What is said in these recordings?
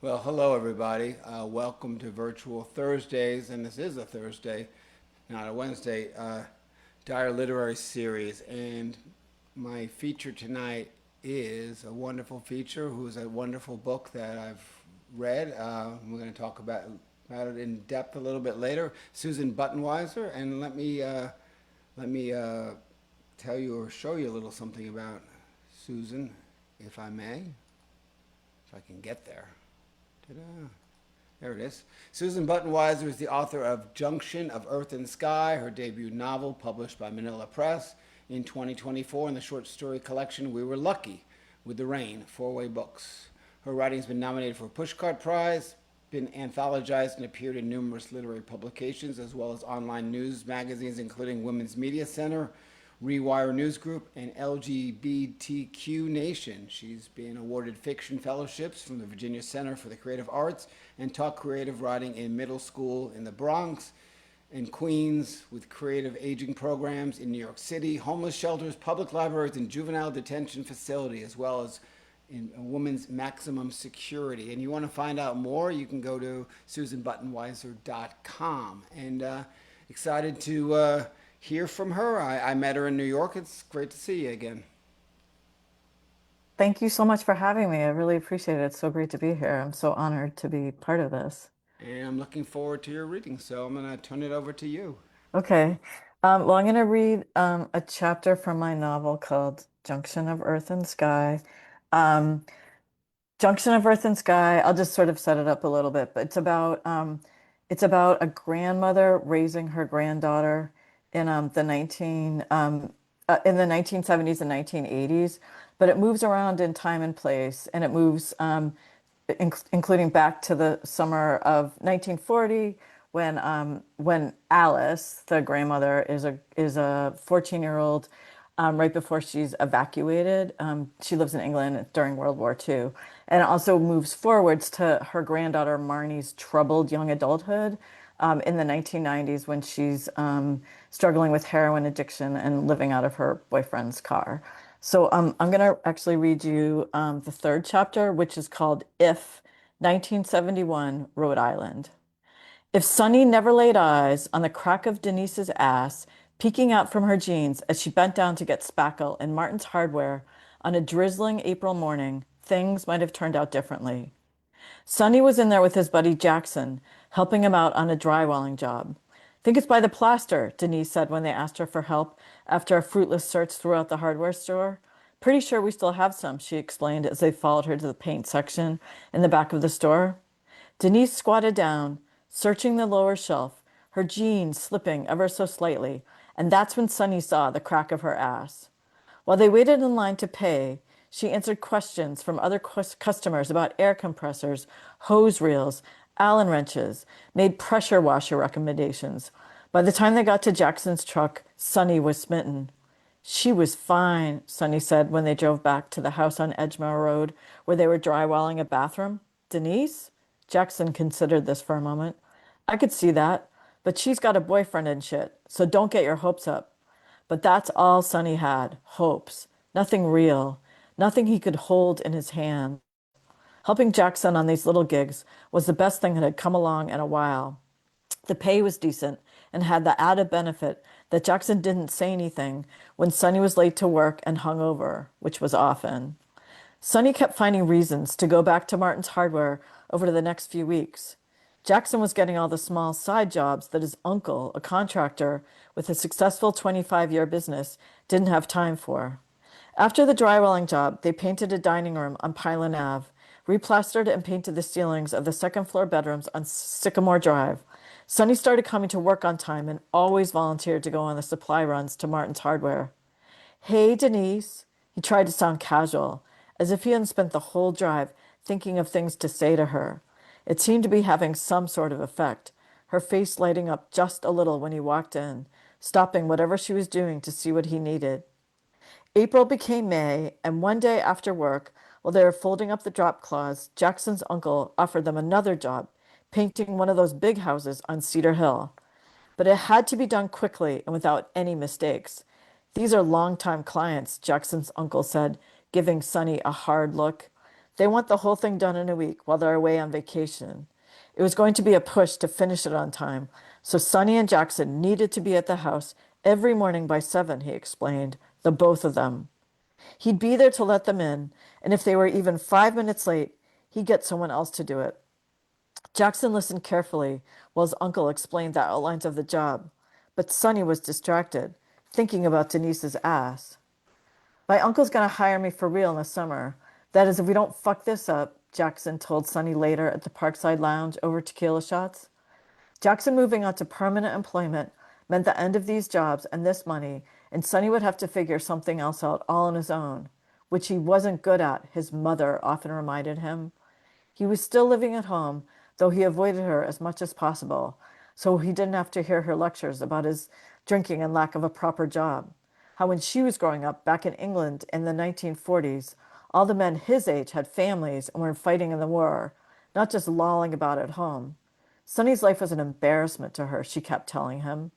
Well, hello everybody. Welcome to Virtual Thursdays, and this is a Thursday, not a Wednesday, Dire Literary Series. And my feature tonight is a wonderful feature who's a wonderful book that I've read. We're going to talk about it in depth a little bit later. Susan Buttenwieser, and let me tell you or show you a little something about Susan, if I may, if I can get there. Ta-da. There it is. Susan Buttenwieser is the author of Junction of Earth and Sky, her debut novel published by Manilla Press in 2024 in the short story collection We Were Lucky with the Rain, four-way books. Her writing's been nominated for a Pushcart Prize, been anthologized and appeared in numerous literary publications as well as online news magazines including Women's Media Center, Rewire News Group, and LGBTQ Nation. She's been awarded fiction fellowships from the Virginia Center for the Creative Arts and taught creative writing in middle school in the Bronx and Queens with creative aging programs in New York City, homeless shelters, public libraries, and juvenile detention facility, as well as in a woman's maximum security. And you want to find out more, you can go to susanbuttenwieser.com. And excited to hear from her. I met her in New York. It's great to see you again. Thank you so much for having me. I really appreciate it. It's so great to be here. I'm so honored to be part of this. And I'm looking forward to your reading, so I'm going to turn it over to you. Okay. Well, I'm going to read a chapter from my novel called Junction of Earth and Sky. Um, Junction of Earth and Sky, I'll just sort of set it up a little bit, but it's about a grandmother raising her granddaughter in the 1970s and 1980s, but it moves around in time and place, and it moves including back to the summer of 1940 when Alice, the grandmother, is a 14-year-old right before she's evacuated. She lives in England during World War II, and it also moves forwards to her granddaughter Marnie's troubled young adulthood in the 1990s when she's struggling with heroin addiction and living out of her boyfriend's car. So I'm going to actually read you the third chapter, which is called If 1971 Rhode Island. If Sunny never laid eyes on the crack of Denise's ass peeking out from her jeans as she bent down to get spackle in Martin's Hardware on a drizzling April morning, things might have turned out differently. Sonny was in there with his buddy Jackson, helping him out on a drywalling job. Think it's by the plaster, Denise said when they asked her for help after a fruitless search throughout the hardware store. Pretty sure we still have some, she explained as they followed her to the paint section in the back of the store. Denise squatted down, searching the lower shelf, her jeans slipping ever so slightly, and that's when Sonny saw the crack of her ass. While they waited in line to pay, she answered questions from other customers about air compressors, hose reels, Allen wrenches, made pressure washer recommendations. By the time they got to Jackson's truck, Sonny was smitten. She was fine, Sonny said when they drove back to the house on Edgemere Road where they were drywalling a bathroom. Denise? Jackson considered this for a moment. I could see that, but she's got a boyfriend and shit, so don't get your hopes up. But that's all Sonny had, hopes. Nothing real, nothing he could hold in his hand. Helping Jackson on these little gigs was the best thing that had come along in a while. The pay was decent and had the added benefit that Jackson didn't say anything when Sonny was late to work and hungover, which was often. Sonny kept finding reasons to go back to Martin's Hardware over the next few weeks. Jackson was getting all the small side jobs that his uncle, a contractor with a successful 25-year business, didn't have time for. After the drywalling job, they painted a dining room on Pylon Ave, replastered and painted the ceilings of the second floor bedrooms on Sycamore Drive. Sonny started coming to work on time and always volunteered to go on the supply runs to Martin's Hardware. Hey, Denise. He tried to sound casual, as if he hadn't spent the whole drive thinking of things to say to her. It seemed to be having some sort of effect, her face lighting up just a little when he walked in, stopping whatever she was doing to see what he needed. April became May, and one day after work, while they were folding up the drop cloths, Jackson's uncle offered them another job, painting one of those big houses on Cedar Hill. But it had to be done quickly and without any mistakes. These are long-time clients, Jackson's uncle said, giving Sonny a hard look. They want the whole thing done in a week while they're away on vacation. It was going to be a push to finish it on time, so Sonny and Jackson needed to be at the house every morning by 7, he explained, the both of them. He'd be there to let them in, and if they were even 5 minutes late, he'd get someone else to do it. Jackson listened carefully while his uncle explained the outlines of the job, but Sonny was distracted, thinking about Denise's ass. My uncle's gonna hire me for real in the summer. That is, if we don't fuck this up, Jackson told Sonny later at the Parkside Lounge over tequila shots. Jackson moving on to permanent employment meant the end of these jobs and this money, and Sonny would have to figure something else out all on his own, which he wasn't good at, his mother often reminded him. He was still living at home, though he avoided her as much as possible, so he didn't have to hear her lectures about his drinking and lack of a proper job. How when she was growing up back in England in the 1940s, all the men his age had families and were fighting in the war, not just lolling about at home. Sonny's life was an embarrassment to her, she kept telling him.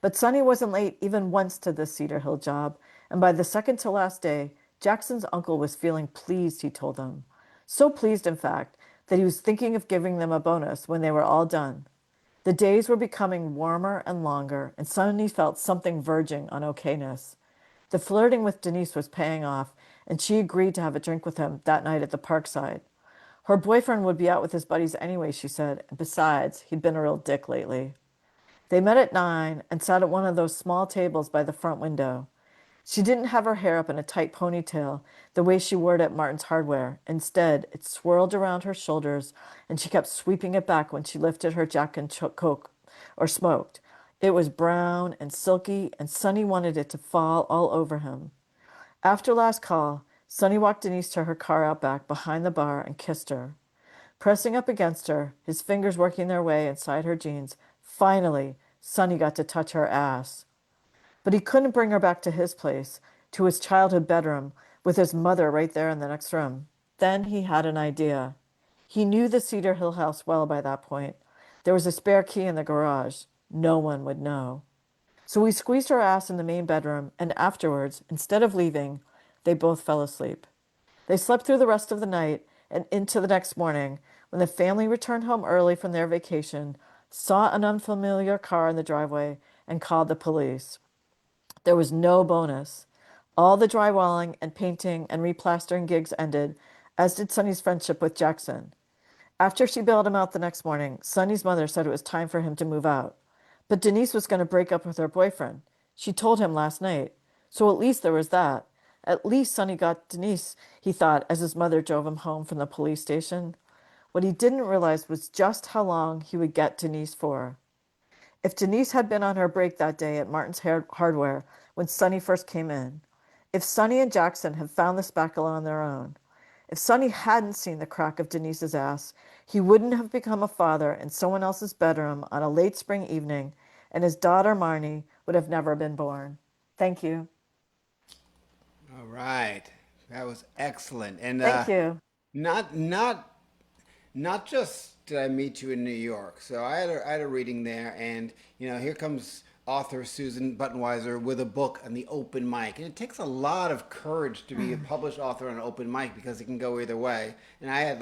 But Sonny wasn't late even once to this Cedar Hill job, and by the second to last day, Jackson's uncle was feeling pleased, he told them. So pleased, in fact, that he was thinking of giving them a bonus when they were all done. The days were becoming warmer and longer, and Sonny felt something verging on okayness. The flirting with Denise was paying off, and she agreed to have a drink with him that night at the Parkside. Her boyfriend would be out with his buddies anyway, she said, and besides, he'd been a real dick lately. They met at 9 and sat at one of those small tables by the front window. She didn't have her hair up in a tight ponytail the way she wore it at Martin's Hardware. Instead, it swirled around her shoulders, and she kept sweeping it back when she lifted her Jack and Coke or smoked. It was brown and silky, and Sonny wanted it to fall all over him. After last call, Sonny walked Denise to her car out back behind the bar and kissed her. Pressing up against her, his fingers working their way inside her jeans, finally, Sonny got to touch her ass. But he couldn't bring her back to his place, to his childhood bedroom, with his mother right there in the next room. Then he had an idea. He knew the Cedar Hill house well by that point. There was a spare key in the garage. No one would know. So he squeezed her ass in the main bedroom, and afterwards, instead of leaving, they both fell asleep. They slept through the rest of the night and into the next morning, when the family returned home early from their vacation, saw an unfamiliar car in the driveway, and called the police. There was no bonus. All the drywalling and painting and replastering gigs ended, as did Sonny's friendship with Jackson. After she bailed him out the next morning, Sonny's mother said it was time for him to move out. But Denise was going to break up with her boyfriend. She told him last night. So at least there was that. At least Sonny got Denise, he thought, as his mother drove him home from the police station. What he didn't realize was just how long he would get Denise for. If Denise had been on her break that day at Martin's Hardware when Sonny first came in, if Sonny and Jackson had found the spackle on their own, if Sonny hadn't seen the crack of Denise's ass, he wouldn't have become a father in someone else's bedroom on a late spring evening, and his daughter Marnie would have never been born. Thank you. All right. That was excellent. And Thank you. not not not just did I meet you in New York. So I had a reading there, and here comes author Susan Buttenwieser with a book on the open mic. And it takes a lot of courage to be a published author on an open mic because it can go either way. And I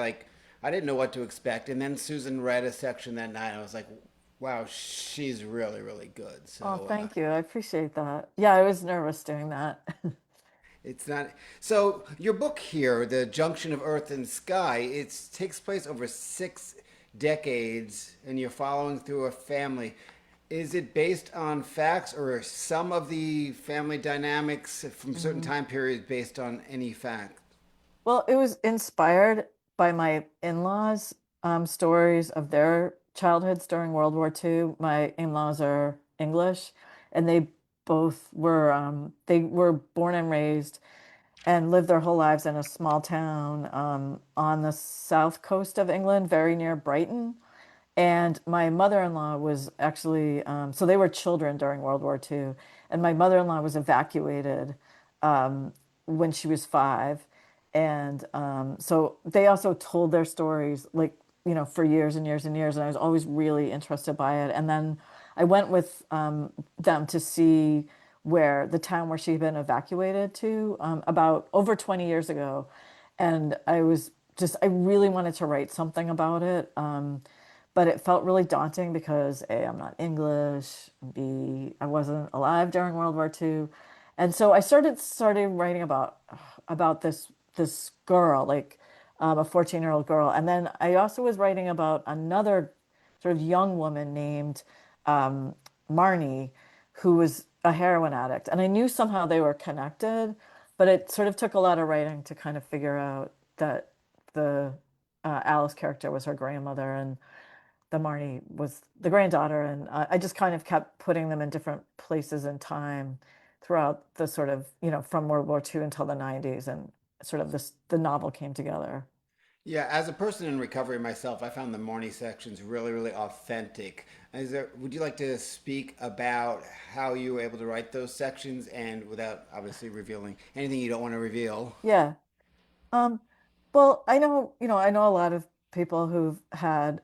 didn't know what to expect. And then Susan read a section that night, and I was like, wow, she's really, really good. Oh, So thank you. I appreciate that. Yeah, I was nervous doing that. it's not. So your book here, The Junction of Earth and Sky, it takes place over 6 decades, and you're following through a family. Is it based on facts, or some of the family dynamics from certain time periods based on any fact? Well, it was inspired by my in-laws' stories of their childhoods during World War II. My in-laws are English, and they were born and raised and lived their whole lives in a small town on the south coast of England, very near Brighton. And my mother-in-law was actually, so they were children during World War II, and my mother-in-law was evacuated um, when she was 5. And so they also told their stories, like, for years and years and years. And I was always really interested by it. And then I went with them to see the town where she'd been evacuated to about over 20 years ago. and I really wanted to write something about it. But it felt really daunting because A, I'm not English, B, I wasn't alive during World War II. And so I started writing about this girl, like a 14-year-old girl. And then I also was writing about another sort of young woman named um, Marnie, who was a heroin addict. And I knew somehow they were connected, but it sort of took a lot of writing to kind of figure out that the Alice character was her grandmother and the Marnie was the granddaughter. And I just kind of kept putting them in different places in time throughout the sort of, from World War II until the 90s. And sort of the novel came together. Yeah, as a person in recovery myself, I found the morning sections really, really authentic. Would you like to speak about how you were able to write those sections and without obviously revealing anything you don't want to reveal? Yeah. Um, well, I know a lot of people who've had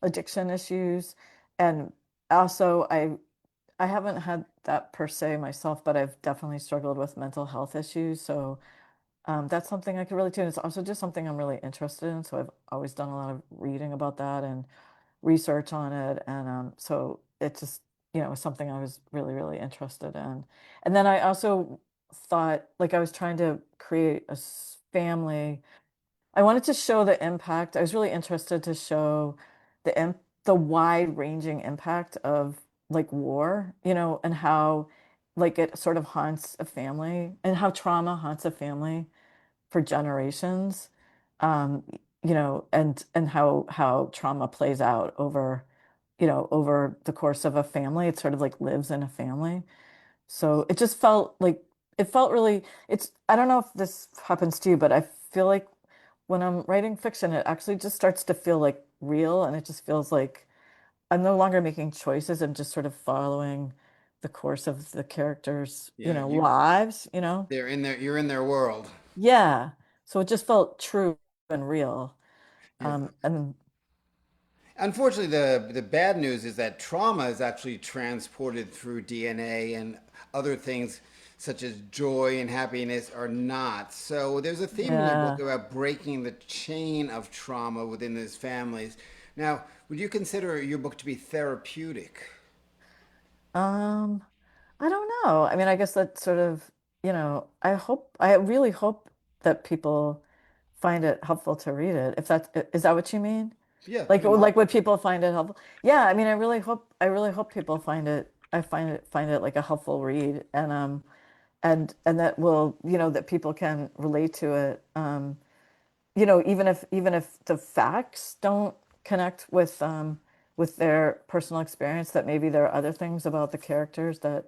addiction issues, and also I haven't had that per se myself, but I've definitely struggled with mental health issues. So that's something I could relate to. And it's also just something I'm really interested in. So I've always done a lot of reading about that and research on it. And so it just, was something I was really, really interested in. And then I also thought, like, I was trying to create family. I wanted to show the impact. I was really interested to show the wide-ranging impact of like war, and how like it sort of haunts a family and how trauma haunts a family for generations. Um, and how trauma plays out over, over the course of a family. It sort of like lives in a family. So it just felt like it felt really, I don't know if this happens to you, but I feel like when I'm writing fiction, it actually just starts to feel like real, and it just feels like I'm no longer making choices. I'm just sort of following the course of the characters, Yeah, lives. they're in their, you're in their world. Yeah. So it just felt true and real. Yeah. And Unfortunately, the bad news is that trauma is actually transported through DNA and other things such as joy and happiness are not. So there's a theme in your book yeah. about breaking the chain of trauma within these families. Now, would you consider your book to be therapeutic? Um, I don't know. I mean, I guess that sort of, I really hope that people find it helpful to read it. If that's, is that what you mean? Yeah, Like, pretty much. would people find it helpful? Yeah, I mean, I really hope people find it like a helpful read, and that will, that people can relate to it. Even if the facts don't connect with their personal experience, that maybe there are other things about the characters that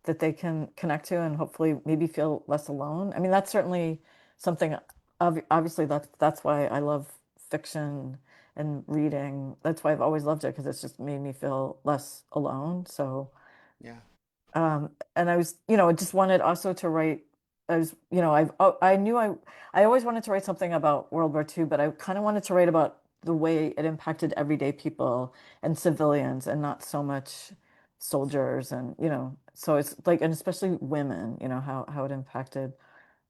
they can connect to and hopefully maybe feel less alone. I mean, that's certainly something, obviously that's why I love fiction and reading. That's why I've always loved it, because it's just made me feel less alone. So, Yeah. and I was, just wanted also to write. I was, I knew I always wanted to write something about World War II, but I kind of wanted to write about the way it impacted everyday people and civilians, and not so much soldiers. And, so it's like, and especially women, how it impacted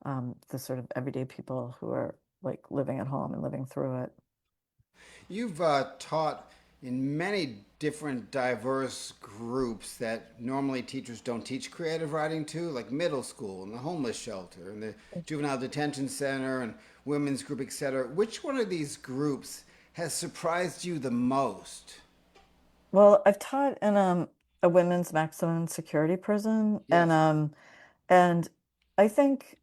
the sort of everyday people who are like living at home and living through it. You've taught in many different diverse groups that normally teachers don't teach creative writing to, like middle school and the homeless shelter and the juvenile detention center and women's group, etc. Which one of these groups has surprised you the most? Well, I've taught in a women's maximum security prison, Yes. and I think,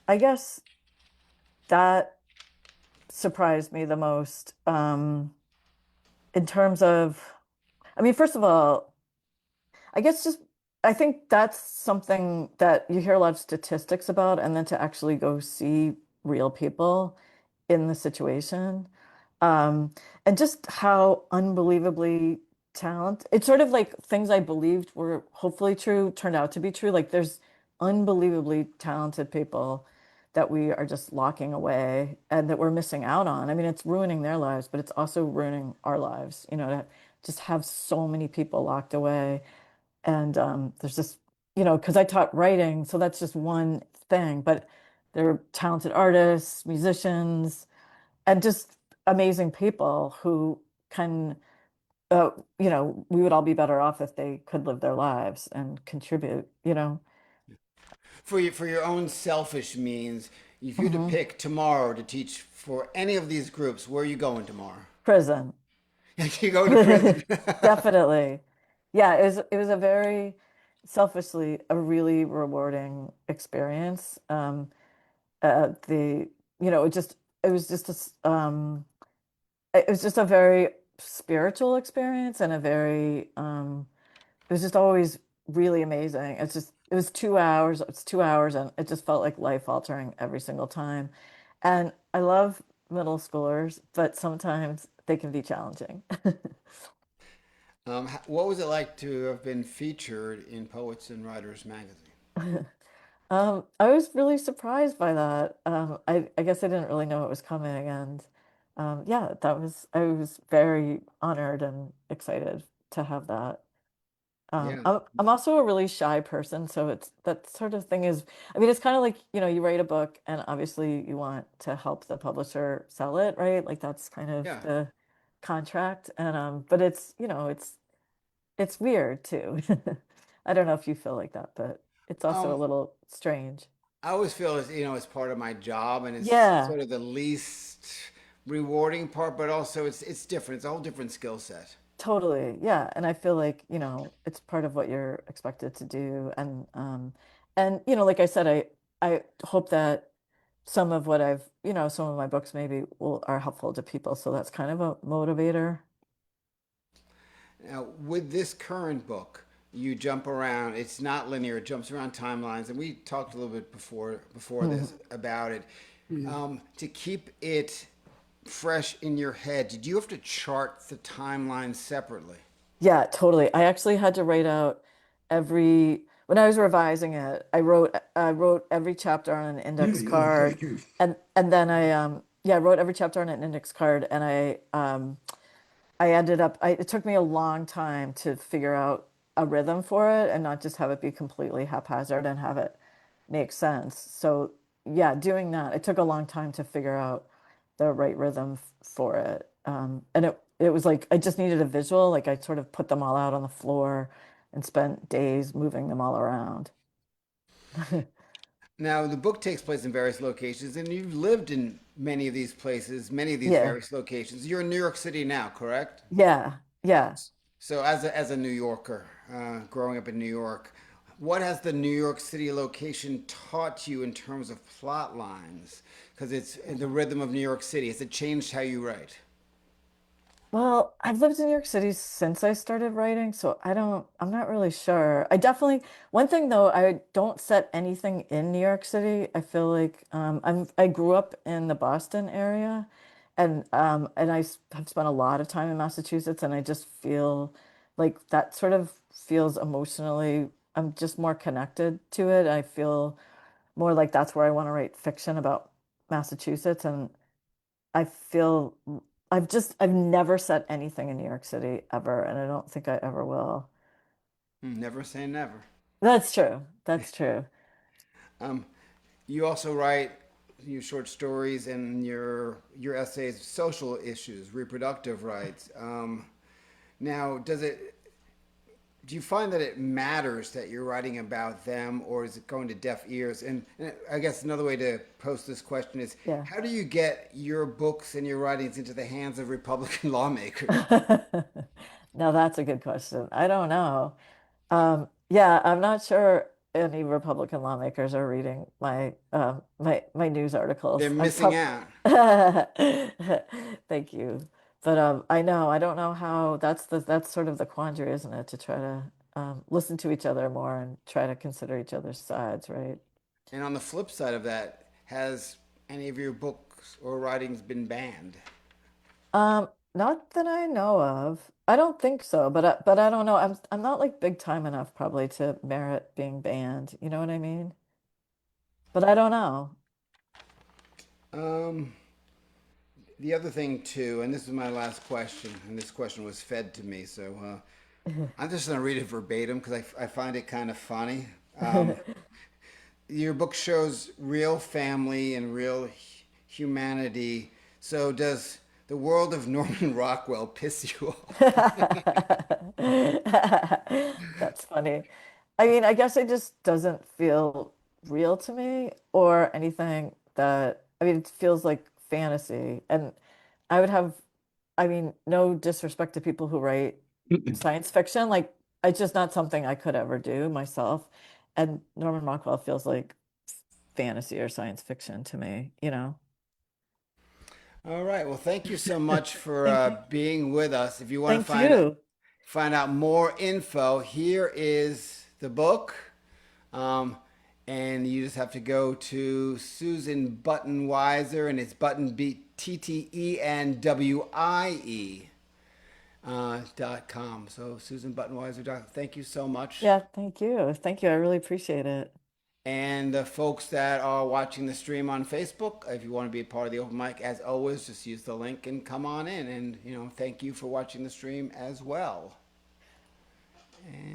I guess that surprised me the most, in terms of, I mean, first of all, I guess just I think that's something that you hear a lot of statistics about, and then to actually go see real people in the situation, um, and just how unbelievably talented. It's sort of like things I believed were hopefully true turned out to be true. Like there's unbelievably talented people that we are just locking away and that we're missing out on. I mean, it's ruining their lives, but it's also ruining our lives, to just have so many people locked away. And there's just, because I taught writing, so that's just one thing. But They're talented artists, musicians, and just amazing people who can, uh, we would all be better off if they could live their lives and contribute. For your own selfish means, if you had to Hmm. pick tomorrow to teach for any of these groups, where are you going tomorrow? Prison. You go to prison. Definitely. Yeah, it was a very selfishly a really rewarding experience. The it was just it was just a very spiritual experience and a very it was just always really amazing. It was 2 hours. It's 2 hours and it just felt like life altering every single time. And I love middle schoolers, but sometimes they can be challenging. What was it like to have been featured in Poets and Writers magazine? I was really surprised by that. I guess I didn't really know it was coming, and yeah, I was very honored and excited to have that. Yeah. I'm also a really shy person, so it's that sort of thing is, I mean, it's kind of like, you write a book and obviously you want to help the publisher sell it, right? Like that's kind of Yeah. the contract. And but it's weird too. I don't know if you feel like that, but it's also a Um, little strange. I always feel as it's part of my job, and it's Yeah, sort of the least rewarding part, but also it's different. It's a whole different skill set. totally. Yeah. And I feel like, it's part of what you're expected to do. And like I said, I hope that some of my books maybe will are helpful to people. So that's kind of a motivator. Now, with this current book, you jump around. It's not linear. It jumps around timelines, and we talked a little bit before this Mhm. about it. To keep it fresh in your head, did you have to chart the timeline separately? Yeah, totally. I actually had to write out when I was revising it, I wrote every chapter on an index card and then I wrote every chapter on an index card and it took me a long time to figure out a rhythm for it and not just have it be completely haphazard and have it make sense. So yeah, doing that, it took a long time to figure out the right rhythm for it. And it was like I just needed a visual. Like I sort of put them all out on the floor and spent days moving them all around. Now, the book takes place in various locations, and you've lived in many of these places, many of these Yeah. various locations. You're in New York City now, correct? Yeah. Yeah. So, as a New Yorker, growing up in New York, what has the New York City location taught you in terms of plot lines? Because it's the rhythm of New York City. Has it changed how you write? Well, I've lived in New York City since I started writing, so I'm not really sure. One thing though, I don't set anything in New York City. I feel like I grew up in the Boston area and have spent a lot of time in Massachusetts and I just feel like that sort of feels emotionally, I'm just more connected to it. I feel more like that's where I want to write fiction about Massachusetts and I feel I've never set anything in New York City ever, and I don't think I ever will. Never say never. That's true. That's true. Um, you also write your short stories and your essays, social issues, reproductive rights. Now, do you find that it matters that you're writing about them, or is it going to deaf ears? And I guess another way to pose this question is, Yeah. how do you get your books and your writings into the hands of Republican lawmakers? Now that's a good question. I don't know. Yeah, I'm not sure any Republican lawmakers are reading my news They're articles. I'm missing prob out. Thank you. But I don't know how that's sort of the quandary, isn't it? To try to listen to each other more and try to consider each other's sides, right? And on the flip side of that, has any of your books or writings been banned? Not that I know of. I don't think so, but I don't know. I'm not like big time enough probably to merit being banned. You know what I mean? But I don't know. Um, the other thing too, and this is my last question, and this question was fed to me, so I'm just going to read it verbatim because I find it kind of funny. your book shows real family and real humanity. So does the world of Norman Rockwell piss you off? That's funny. I mean, I guess it just doesn't feel real to me or anything that, I mean, it feels like fantasy. And I would have, I mean, no disrespect to people who write science fiction. Like, it's just not something I could ever do myself. And Norman Rockwell feels like fantasy or science fiction to me, you know? All right. Well, thank you so much for Thank you. being with us. If you want to Thank you. find out more info, here is the book. Um, and you just have to go to Susan Buttenwieser, and it's Button Buttenwie .com. So Susan Buttenwieser. Thank you so much. Yeah, thank you. Thank you. I really appreciate it. And the folks that are watching the stream on Facebook, if you want to be a part of the open mic, as always, just use the link and come on in. And, thank you for watching the stream as well.